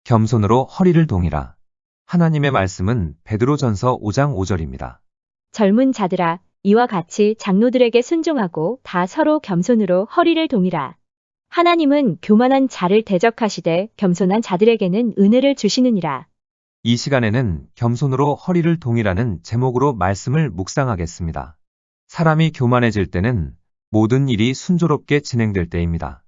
겸손으로 허리를 동이라. 하나님의 말씀은 베드로전서 5장 5절입니다. 젊은 자들아, 이와 같이 장로들에게 순종하고 다 서로 겸손으로 허리를 동이라. 하나님은 교만한 자를 대적하시되 겸손한 자들에게는 은혜를 주시느니라. 이 시간에는 겸손으로 허리를 동이라는 제목으로 말씀을 묵상하겠습니다. 사람이 교만해질 때는 모든 일이 순조롭게 진행될 때입니다.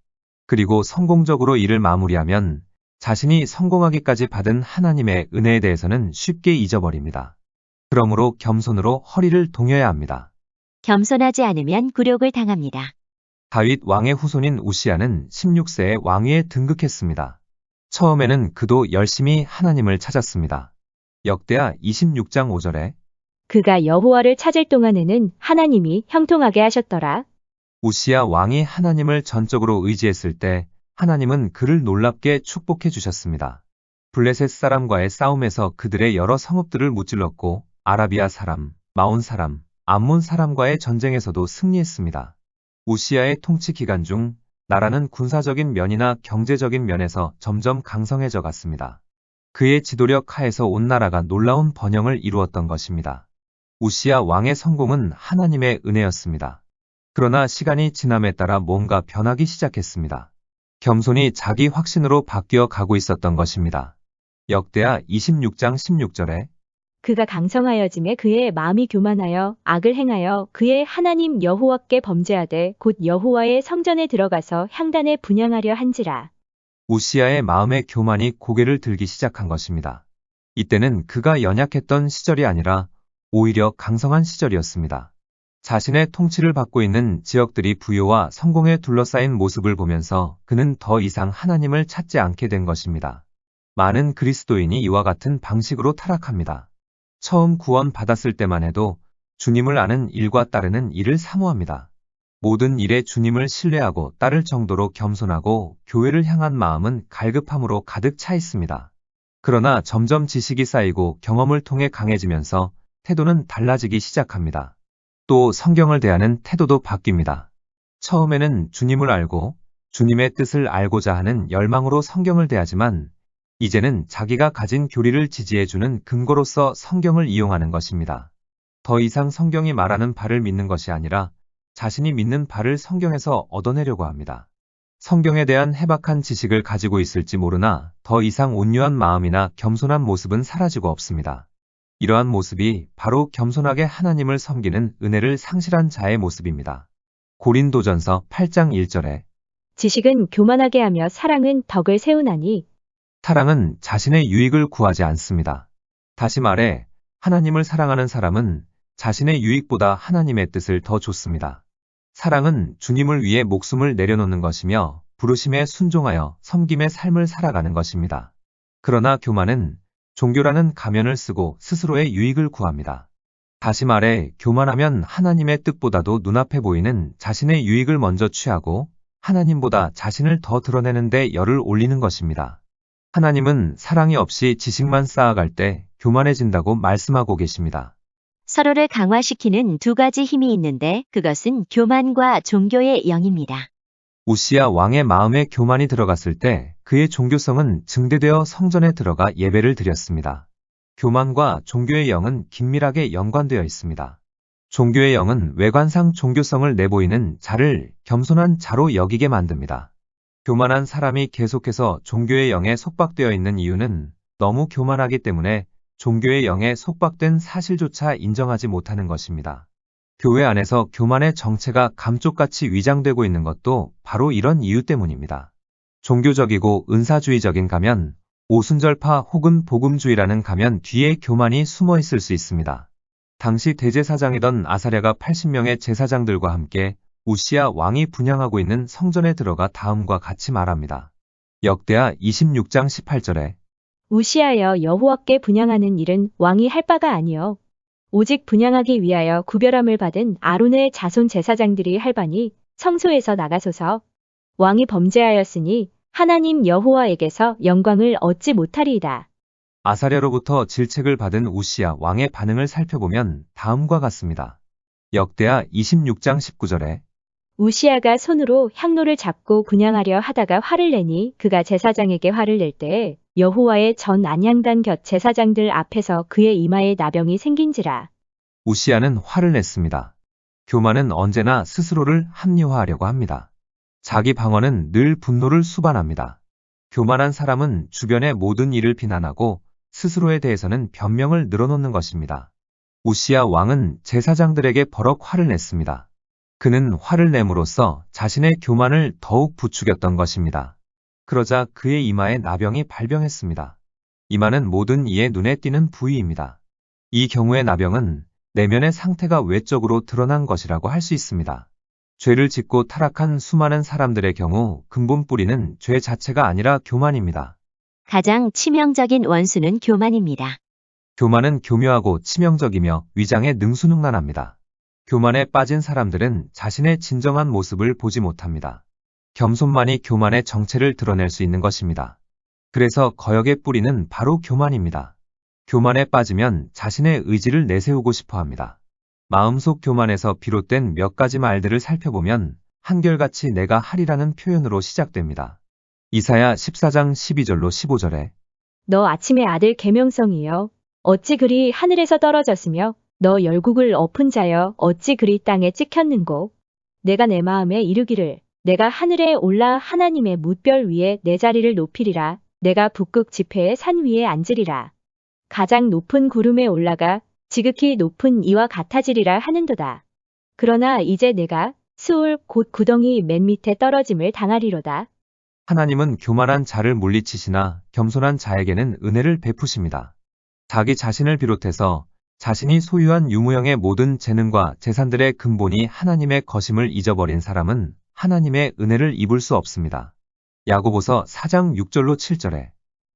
그리고 성공적으로 일을 마무리하면 자신이 성공하기까지 받은 하나님의 은혜에 대해서는 쉽게 잊어버립니다. 그러므로 겸손으로 허리를 동여야 합니다. 겸손하지 않으면 굴욕을 당합니다. 다윗 왕의 후손인 우시야는 16세에 왕위에 등극했습니다. 처음에는 그도 열심히 하나님을 찾았습니다. 역대하 26장 5절에 그가 여호와를 찾을 동안에는 하나님이 형통하게 하셨더라. 우시야 왕이 하나님을 전적으로 의지했을 때 하나님은 그를 놀랍게 축복해 주셨습니다. 블레셋 사람과의 싸움에서 그들의 여러 성읍들을 무찔렀고 아라비아 사람, 마온 사람, 암몬 사람과의 전쟁에서도 승리했습니다. 우시야의 통치 기간 중 나라는 군사적인 면이나 경제적인 면에서 점점 강성해져 갔습니다. 그의 지도력 하에서 온 나라가 놀라운 번영을 이루었던 것입니다. 우시야 왕의 성공은 하나님의 은혜였습니다. 그러나 시간이 지남에 따라 뭔가 변하기 시작했습니다. 겸손이 자기 확신으로 바뀌어 가고 있었던 것입니다. 역대하 26장 16절에 그가 강성하여짐에 그의 마음이 교만하여 악을 행하여 그의 하나님 여호와께 범죄하되 곧 여호와의 성전에 들어가서 향단에 분향하려 한지라. 우시야의 마음의 교만이 고개를 들기 시작한 것입니다. 이때는 그가 연약했던 시절이 아니라 오히려 강성한 시절이었습니다. 자신의 통치를 받고 있는 지역들이 부요와 성공에 둘러싸인 모습을 보면서 그는 더 이상 하나님을 찾지 않게 된 것입니다. 많은 그리스도인이 이와 같은 방식으로 타락합니다. 처음 구원받았을 때만 해도 주님을 아는 일과 따르는 일을 사모합니다. 모든 일에 주님을 신뢰하고 따를 정도로 겸손하고 교회를 향한 마음은 갈급함으로 가득 차 있습니다. 그러나 점점 지식이 쌓이고 경험을 통해 강해지면서 태도는 달라지기 시작합니다. 또 성경을 대하는 태도도 바뀝니다. 처음에는 주님을 알고 주님의 뜻을 알고자 하는 열망으로 성경을 대하지만 이제는 자기가 가진 교리를 지지해주는 근거로서 성경을 이용하는 것입니다. 더 이상 성경이 말하는 바를 믿는 것이 아니라 자신이 믿는 바를 성경에서 얻어내려고 합니다. 성경에 대한 해박한 지식을 가지고 있을지 모르나 더 이상 온유한 마음이나 겸손한 모습은 사라지고 없습니다. 이러한 모습이 바로 겸손하게 하나님을 섬기는 은혜를 상실한 자의 모습입니다. 고린도전서 8장 1절에 지식은 교만하게 하며 사랑은 덕을 세우나니 사랑은 자신의 유익을 구하지 않습니다. 다시 말해 하나님을 사랑하는 사람은 자신의 유익보다 하나님의 뜻을 더 좇습니다. 사랑은 주님을 위해 목숨을 내려놓는 것이며 부르심에 순종하여 섬김의 삶을 살아가는 것입니다. 그러나 교만은 종교라는 가면을 쓰고 스스로의 유익을 구합니다. 다시 말해 교만하면 하나님의 뜻보다도 눈앞에 보이는 자신의 유익을 먼저 취하고 하나님보다 자신을 더 드러내는 데 열을 올리는 것입니다. 하나님은 사랑이 없이 지식만 쌓아갈 때 교만해진다고 말씀하고 계십니다. 서로를 강화시키는 두 가지 힘이 있는데 그것은 교만과 종교의 영입니다. 우시야 왕의 마음에 교만이 들어갔을 때 그의 종교성은 증대되어 성전에 들어가 예배를 드렸습니다. 교만과 종교의 영은 긴밀하게 연관되어 있습니다. 종교의 영은 외관상 종교성을 내보이는 자를 겸손한 자로 여기게 만듭니다. 교만한 사람이 계속해서 종교의 영에 속박되어 있는 이유는 너무 교만하기 때문에 종교의 영에 속박된 사실조차 인정하지 못하는 것입니다. 교회 안에서 교만의 정체가 감쪽같이 위장되고 있는 것도 바로 이런 이유 때문입니다. 종교적이고 은사주의적인 가면, 오순절파 혹은 복음주의라는 가면 뒤에 교만이 숨어 있을 수 있습니다. 당시 대제사장이던 아사랴가 80명의 제사장들과 함께 우시야 왕이 분향하고 있는 성전에 들어가 다음과 같이 말합니다. 역대하 26장 18절에 우시하여 여호와께 분향하는 일은 왕이 할 바가 아니요 오직 분향하기 위하여 구별함을 받은 아론의 자손 제사장들이 할 바니 성소에서 나가소서. 왕이 범죄하였으니 하나님 여호와에게서 영광을 얻지 못하리이다. 아사랴로부터 질책을 받은 우시야 왕의 반응을 살펴보면 다음과 같습니다. 역대하 26장 19절에 우시야가 손으로 향로를 잡고 분향하려 하다가 화를 내니 그가 제사장에게 화를 낼 때에 여호와의 전 안양단 곁 제사장들 앞에서 그의 이마에 나병이 생긴지라. 우시야는 화를 냈습니다. 교만은 언제나 스스로를 합리화하려고 합니다. 자기 방어는 늘 분노를 수반합니다. 교만한 사람은 주변의 모든 일을 비난하고 스스로에 대해서는 변명을 늘어놓는 것입니다. 우시야 왕은 제사장들에게 버럭 화를 냈습니다. 그는 화를 내므로써 자신의 교만을 더욱 부추겼던 것입니다. 그러자 그의 이마에 나병이 발병했습니다. 이마는 모든 이의 눈에 띄는 부위입니다. 이 경우의 나병은 내면의 상태가 외적으로 드러난 것이라고 할 수 있습니다. 죄를 짓고 타락한 수많은 사람들의 경우 근본 뿌리는 죄 자체가 아니라 교만입니다. 가장 치명적인 원수는 교만입니다. 교만은 교묘하고 치명적이며 위장에 능수능란합니다. 교만에 빠진 사람들은 자신의 진정한 모습을 보지 못합니다. 겸손만이 교만의 정체를 드러낼 수 있는 것입니다. 그래서 거역의 뿌리는 바로 교만입니다. 교만에 빠지면 자신의 의지를 내세우고 싶어 합니다. 마음속 교만에서 비롯된 몇 가지 말들을 살펴보면 한결같이 내가 하리라는 표현으로 시작됩니다. 이사야 14장 12절로 15절에 너 아침의 아들 계명성이여 어찌 그리 하늘에서 떨어졌으며 너 열국을 엎은 자여 어찌 그리 땅에 찍혔는고 내가 내 마음에 이르기를 내가 하늘에 올라 하나님의 뭇별 위에 내 자리를 높이리라 내가 북극 지폐의 산 위에 앉으리라 가장 높은 구름에 올라가 지극히 높은 이와 같아지리라 하는도다. 그러나 이제 내가 수울 곧 구덩이 맨 밑에 떨어짐을 당하리로다. 하나님은 교만한 자를 물리치시나 겸손한 자에게는 은혜를 베푸십니다. 자기 자신을 비롯해서 자신이 소유한 유무형의 모든 재능과 재산들의 근본이 하나님의 것임을 잊어버린 사람은 하나님의 은혜를 입을 수 없습니다. 야고보서 4장 6절로 7절에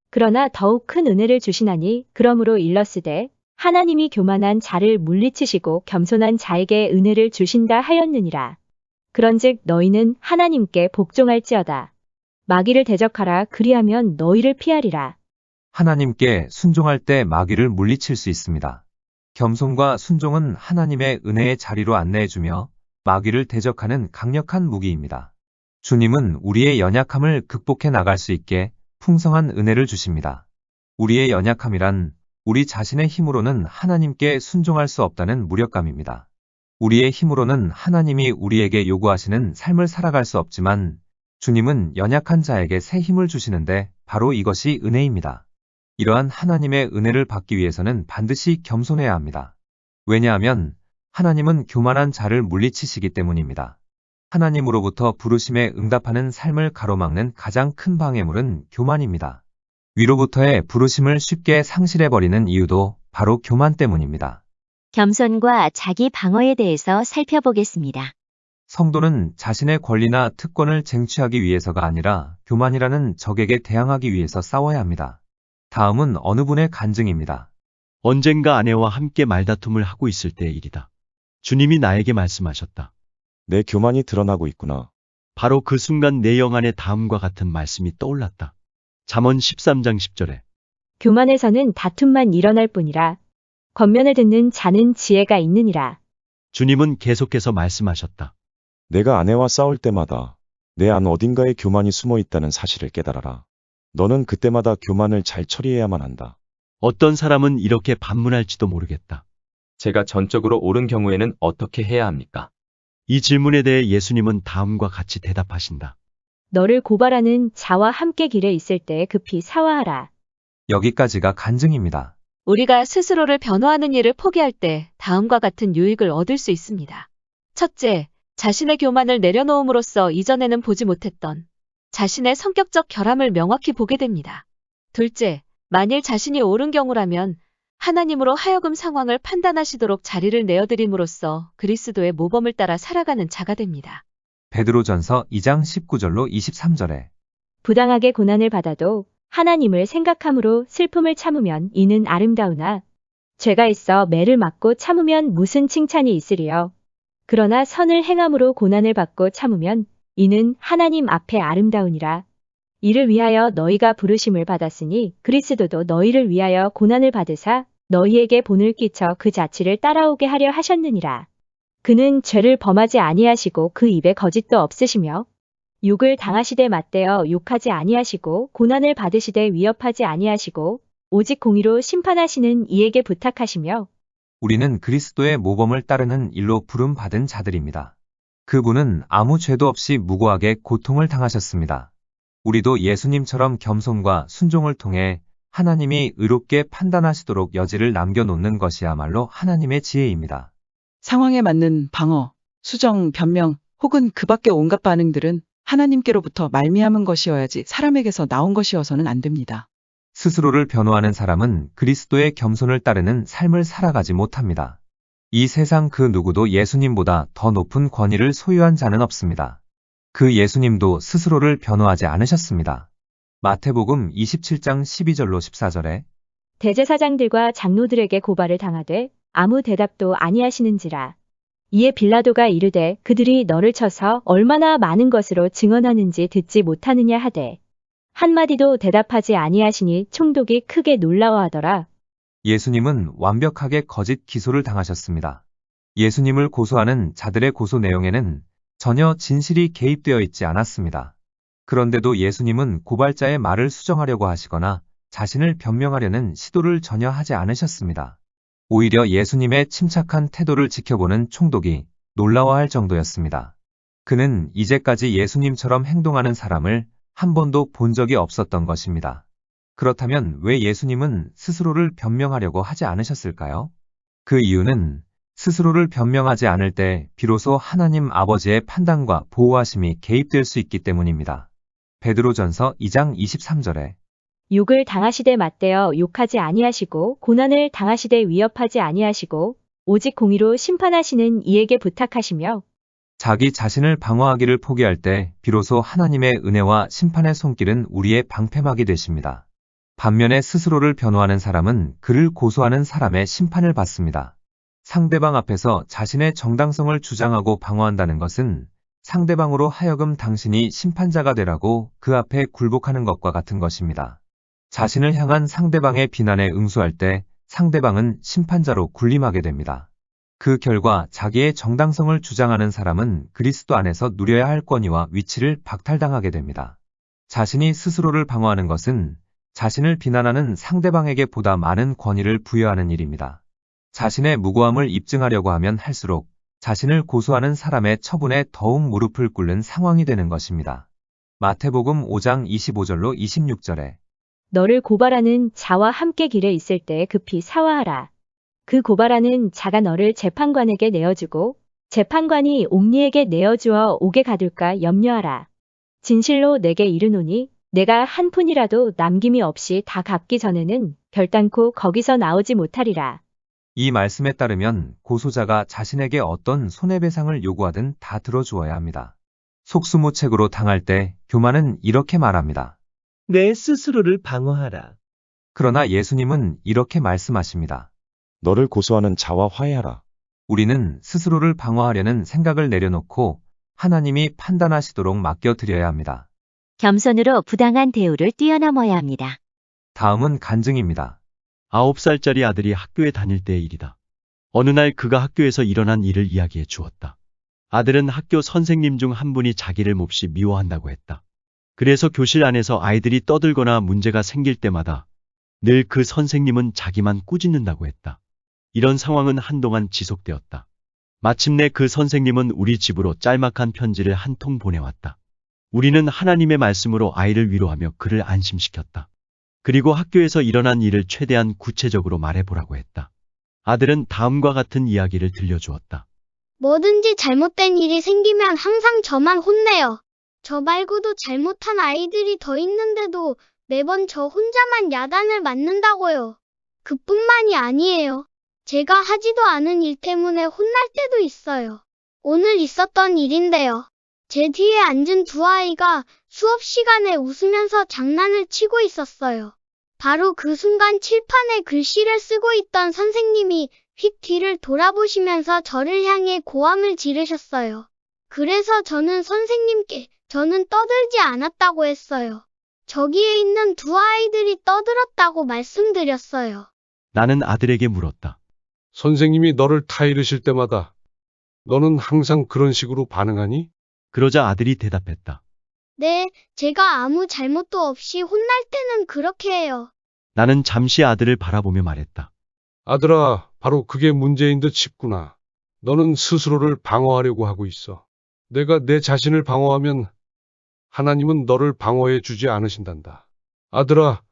그러나 더욱 큰 은혜를 주시나니 그러므로 일렀으되 하나님이 교만한 자를 물리치시고 겸손한 자에게 은혜를 주신다 하였느니라. 그런즉 너희는 하나님께 복종할지어다. 마귀를 대적하라 그리하면 너희를 피하리라. 하나님께 순종할 때 마귀를 물리칠 수 있습니다. 겸손과 순종은 하나님의 은혜의 자리로 안내해주며 마귀를 대적하는 강력한 무기입니다. 주님은 우리의 연약함을 극복해 나갈 수 있게 풍성한 은혜를 주십니다. 우리의 연약함이란 우리 자신의 힘으로는 하나님께 순종할 수 없다는 무력감입니다. 우리의 힘으로는 하나님이 우리에게 요구하시는 삶을 살아갈 수 없지만 주님은 연약한 자에게 새 힘을 주시는데 바로 이것이 은혜입니다. 이러한 하나님의 은혜를 받기 위해서는 반드시 겸손해야 합니다. 왜냐하면 하나님은 교만한 자를 물리치시기 때문입니다. 하나님으로부터 부르심에 응답하는 삶을 가로막는 가장 큰 방해물은 교만입니다. 위로부터의 부르심을 쉽게 상실해버리는 이유도 바로 교만 때문입니다. 겸손과 자기 방어에 대해서 살펴보겠습니다. 성도는 자신의 권리나 특권을 쟁취하기 위해서가 아니라 교만이라는 적에게 대항하기 위해서 싸워야 합니다. 다음은 어느 분의 간증입니다. 언젠가 아내와 함께 말다툼을 하고 있을 때의 일이다. 주님이 나에게 말씀하셨다. 내 교만이 드러나고 있구나. 바로 그 순간 내 영안에 다음과 같은 말씀이 떠올랐다. 잠언 13장 10절에 교만에서는 다툼만 일어날 뿐이라. 겉면을 듣는 자는 지혜가 있느니라. 주님은 계속해서 말씀하셨다. 내가 아내와 싸울 때마다 내 안 어딘가에 교만이 숨어 있다는 사실을 깨달아라. 너는 그때마다 교만을 잘 처리해야만 한다. 어떤 사람은 이렇게 반문할지도 모르겠다. 제가 전적으로 옳은 경우에는 어떻게 해야 합니까? 이 질문에 대해 예수님은 다음과 같이 대답하신다. 너를 고발하는 자와 함께 길에 있을 때 급히 사화하라. 여기까지가 간증입니다. 우리가 스스로를 변호하는 일을 포기할 때 다음과 같은 유익을 얻을 수 있습니다. 첫째, 자신의 교만을 내려놓음으로써 이전에는 보지 못했던 자신의 성격적 결함을 명확히 보게 됩니다. 둘째, 만일 자신이 옳은 경우라면 하나님으로 하여금 상황을 판단하시도록 자리를 내어드림으로써 그리스도의 모범을 따라 살아가는 자가 됩니다. 베드로전서 2장 19절로 23절에 부당하게 고난을 받아도 하나님을 생각함으로 슬픔을 참으면 이는 아름다우나 죄가 있어 매를 맞고 참으면 무슨 칭찬이 있으리요. 그러나 선을 행함으로 고난을 받고 참으면 이는 하나님 앞에 아름다우니라. 이를 위하여 너희가 부르심을 받았으니 그리스도도 너희를 위하여 고난을 받으사 너희에게 본을 끼쳐 그 자취를 따라오게 하려 하셨느니라. 그는 죄를 범하지 아니하시고 그 입에 거짓도 없으시며 욕을 당하시되 맞대어 욕하지 아니하시고 고난을 받으시되 위협하지 아니하시고 오직 공의로 심판하시는 이에게 부탁하시며 우리는 그리스도의 모범을 따르는 일로 부름받은 자들입니다. 그분은 아무 죄도 없이 무고하게 고통을 당하셨습니다. 우리도 예수님처럼 겸손과 순종을 통해 하나님이 의롭게 판단하시도록 여지를 남겨놓는 것이야말로 하나님의 지혜입니다. 상황에 맞는 방어, 수정, 변명 혹은 그 밖의 온갖 반응들은 하나님께로부터 말미암은 것이어야지 사람에게서 나온 것이어서는 안 됩니다. 스스로를 변호하는 사람은 그리스도의 겸손을 따르는 삶을 살아가지 못합니다. 이 세상 그 누구도 예수님보다 더 높은 권위를 소유한 자는 없습니다. 그 예수님도 스스로를 변호하지 않으셨습니다. 마태복음 27장 12절로 14절에 대제사장들과 장로들에게 고발을 당하되 아무 대답도 아니하시는지라. 이에 빌라도가 이르되 그들이 너를 쳐서 얼마나 많은 것으로 증언하는지 듣지 못하느냐 하되 한마디도 대답하지 아니하시니 총독이 크게 놀라워하더라. 예수님은 완벽하게 거짓 기소를 당하셨습니다. 예수님을 고소하는 자들의 고소 내용에는 전혀 진실이 개입되어 있지 않았습니다. 그런데도 예수님은 고발자의 말을 수정하려고 하시거나 자신을 변명하려는 시도를 전혀 하지 않으셨습니다. 오히려 예수님의 침착한 태도를 지켜보는 총독이 놀라워할 정도였습니다. 그는 이제까지 예수님처럼 행동하는 사람을 한 번도 본 적이 없었던 것입니다. 그렇다면 왜 예수님은 스스로를 변명하려고 하지 않으셨을까요? 그 이유는 스스로를 변명하지 않을 때 비로소 하나님 아버지의 판단과 보호하심이 개입될 수 있기 때문입니다. 베드로전서 2장 23절에 욕을 당하시되 맞대어 욕하지 아니하시고 고난을 당하시되 위협하지 아니하시고 오직 공의로 심판하시는 이에게 부탁하시며 자기 자신을 방어하기를 포기할 때 비로소 하나님의 은혜와 심판의 손길은 우리의 방패막이 되십니다. 반면에 스스로를 변호하는 사람은 그를 고소하는 사람의 심판을 받습니다. 상대방 앞에서 자신의 정당성을 주장하고 방어한다는 것은 상대방으로 하여금 당신이 심판자가 되라고 그 앞에 굴복하는 것과 같은 것입니다. 자신을 향한 상대방의 비난에 응수할 때 상대방은 심판자로 군림하게 됩니다. 그 결과 자기의 정당성을 주장하는 사람은 그리스도 안에서 누려야 할 권위와 위치를 박탈당하게 됩니다. 자신이 스스로를 방어하는 것은 자신을 비난하는 상대방에게 보다 많은 권위를 부여하는 일입니다. 자신의 무고함을 입증하려고 하면 할수록 자신을 고소하는 사람의 처분에 더욱 무릎을 꿇는 상황이 되는 것입니다. 마태복음 5장 25절로 26절에 너를 고발하는 자와 함께 길에 있을 때 급히 사화하라. 그 고발하는 자가 너를 재판관에게 내어주고 재판관이 옥리에게 내어주어 옥에 가둘까 염려하라. 진실로 내게 이르노니 내가 한 푼이라도 남김이 없이 다 갚기 전에는 결단코 거기서 나오지 못하리라. 이 말씀에 따르면 고소자가 자신에게 어떤 손해배상을 요구하든 다 들어주어야 합니다. 속수무책으로 당할 때 교만은 이렇게 말합니다. 내 스스로를 방어하라. 그러나 예수님은 이렇게 말씀하십니다. 너를 고소하는 자와 화해하라. 우리는 스스로를 방어하려는 생각을 내려놓고 하나님이 판단하시도록 맡겨드려야 합니다. 겸손으로 부당한 대우를 뛰어넘어야 합니다. 다음은 간증입니다. 9살짜리 아들이 학교에 다닐 때의 일이다. 어느 날 그가 학교에서 일어난 일을 이야기해 주었다. 아들은 학교 선생님 중 한 분이 자기를 몹시 미워한다고 했다. 그래서 교실 안에서 아이들이 떠들거나 문제가 생길 때마다 늘 그 선생님은 자기만 꾸짖는다고 했다. 이런 상황은 한동안 지속되었다. 마침내 그 선생님은 우리 집으로 짤막한 편지를 한 통 보내왔다. 우리는 하나님의 말씀으로 아이를 위로하며 그를 안심시켰다. 그리고 학교에서 일어난 일을 최대한 구체적으로 말해보라고 했다. 아들은 다음과 같은 이야기를 들려주었다. 뭐든지 잘못된 일이 생기면 항상 저만 혼내요. 저 말고도 잘못한 아이들이 더 있는데도 매번 저 혼자만 야단을 맞는다고요. 그뿐만이 아니에요. 제가 하지도 않은 일 때문에 혼날 때도 있어요. 오늘 있었던 일인데요. 제 뒤에 앉은 두 아이가 수업 시간에 웃으면서 장난을 치고 있었어요. 바로 그 순간 칠판에 글씨를 쓰고 있던 선생님이 휙 뒤를 돌아보시면서 저를 향해 고함을 지르셨어요. 그래서 저는 선생님께 저는 떠들지 않았다고 했어요. 저기에 있는 두 아이들이 떠들었다고 말씀드렸어요. 나는 아들에게 물었다. 선생님이 너를 타이르실 때마다 너는 항상 그런 식으로 반응하니? 그러자 아들이 대답했다. 네, 제가 아무 잘못도 없이 혼날 때는 그렇게 해요. 나는 잠시 아들을 바라보며 말했다. 아들아, 바로 그게 문제인 듯 싶구나. 너는 스스로를 방어하려고 하고 있어. 내가 내 자신을 방어하면 하나님은 너를 방어해 주지 않으신단다. 아들아,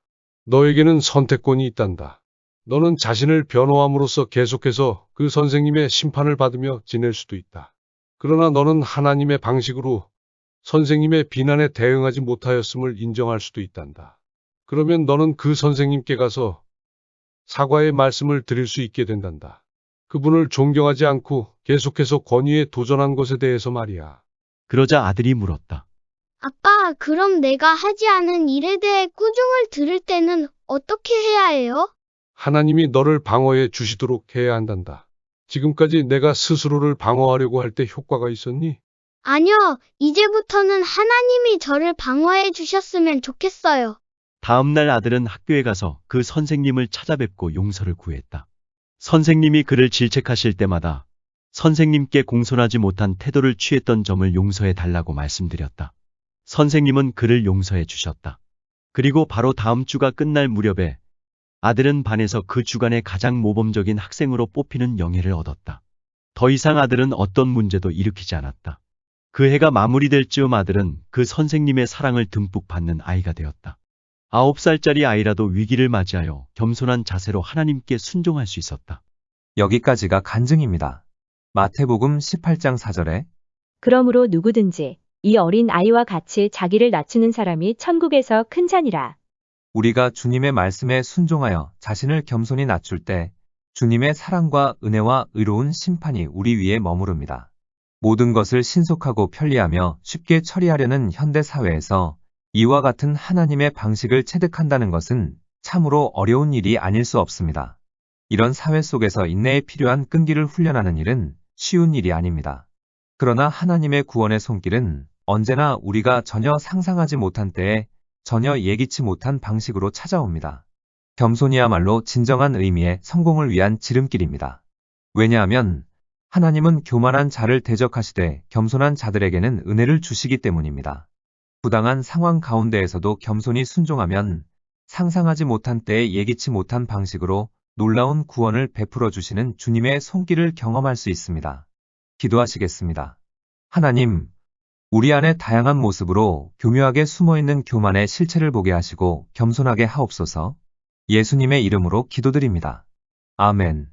너에게는 선택권이 있단다. 너는 자신을 변호함으로써 계속해서 그 선생님의 심판을 받으며 지낼 수도 있다. 그러나 너는 하나님의 방식으로 선생님의 비난에 대응하지 못하였음을 인정할 수도 있단다. 그러면 너는 그 선생님께 가서 사과의 말씀을 드릴 수 있게 된단다. 그분을 존경하지 않고 계속해서 권위에 도전한 것에 대해서 말이야. 그러자 아들이 물었다. 아빠, 그럼 내가 하지 않은 일에 대해 꾸중을 들을 때는 어떻게 해야 해요? 하나님이 너를 방어해 주시도록 해야 한단다. 지금까지 내가 스스로를 방어하려고 할 때 효과가 있었니? 아니요, 이제부터는 하나님이 저를 방어해 주셨으면 좋겠어요. 다음 날 아들은 학교에 가서 그 선생님을 찾아뵙고 용서를 구했다. 선생님이 그를 질책하실 때마다 선생님께 공손하지 못한 태도를 취했던 점을 용서해 달라고 말씀드렸다. 선생님은 그를 용서해 주셨다. 그리고 바로 다음 주가 끝날 무렵에 아들은 반에서 그 주간의 가장 모범적인 학생으로 뽑히는 영예를 얻었다. 더 이상 아들은 어떤 문제도 일으키지 않았다. 그 해가 마무리될 즈음 아들은 그 선생님의 사랑을 듬뿍 받는 아이가 되었다. 9살짜리 아이라도 위기를 맞이하여 겸손한 자세로 하나님께 순종할 수 있었다. 여기까지가 간증입니다. 마태복음 18장 4절에 그러므로 누구든지 이 어린 아이와 같이 자기를 낮추는 사람이 천국에서 큰 잔이라. 우리가 주님의 말씀에 순종하여 자신을 겸손히 낮출 때 주님의 사랑과 은혜와 의로운 심판이 우리 위에 머무릅니다. 모든 것을 신속하고 편리하며 쉽게 처리하려는 현대 사회에서 이와 같은 하나님의 방식을 체득한다는 것은 참으로 어려운 일이 아닐 수 없습니다. 이런 사회 속에서 인내에 필요한 끈기를 훈련하는 일은 쉬운 일이 아닙니다. 그러나 하나님의 구원의 손길은 언제나 우리가 전혀 상상하지 못한 때에 전혀 예기치 못한 방식으로 찾아옵니다. 겸손이야말로 진정한 의미의 성공을 위한 지름길입니다. 왜냐하면 하나님은 교만한 자를 대적하시되 겸손한 자들에게는 은혜를 주시기 때문입니다. 부당한 상황 가운데에서도 겸손히 순종하면 상상하지 못한 때에 예기치 못한 방식으로 놀라운 구원을 베풀어 주시는 주님의 손길을 경험할 수 있습니다. 기도하시겠습니다. 하나님, 우리 안에 다양한 모습으로 교묘하게 숨어있는 교만의 실체를 보게 하시고 겸손하게 하옵소서. 예수님의 이름으로 기도드립니다. 아멘.